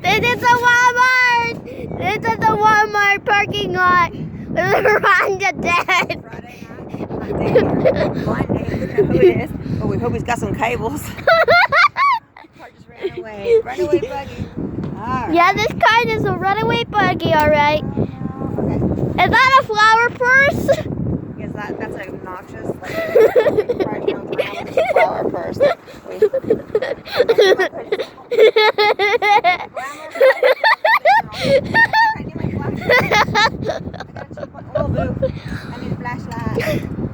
This is the Walmart. This is the Walmart parking lot. Rhonda dead. Who it is? Oh, we hope he's got some cables. Car just ran away. Runaway buggy. Right. Yeah, this kind is a runaway buggy, all right. Okay. Is that a flower purse? Is that's like obnoxious? Like, flower purse.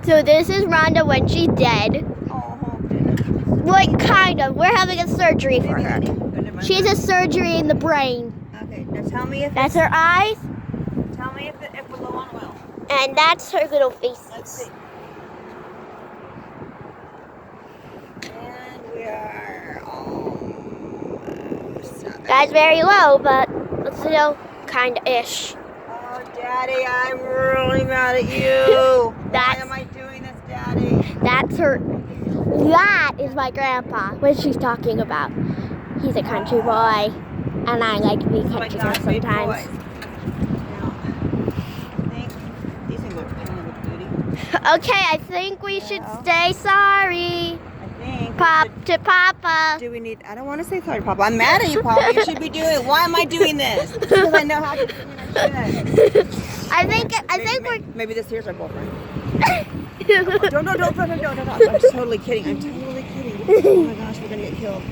So this is Rhonda when she's dead. Like, kind of. We're having a surgery for her. She has a surgery in the brain. Okay, now tell me if that's her eyes. Tell me if we're low on oil. And that's her little face. Let's see. And we are almost. That's very low, but it's still kind of ish. Oh, Daddy, I'm really mad at you. Why am I doing this, Daddy? That's her. That is my grandpa. What she's talking about. He's a country boy, and I like to be country girl sometimes. These things are kind of a beauty. Okay, I think we should say sorry. I think. To Papa. Do we need? I don't want to say sorry, Papa. I'm mad at you, Papa. You should be doing it. Why am I doing this? Because I know how to do it. I think we're. Maybe this here's our boyfriend. Don't. I'm totally kidding. Oh my gosh, we're gonna get killed.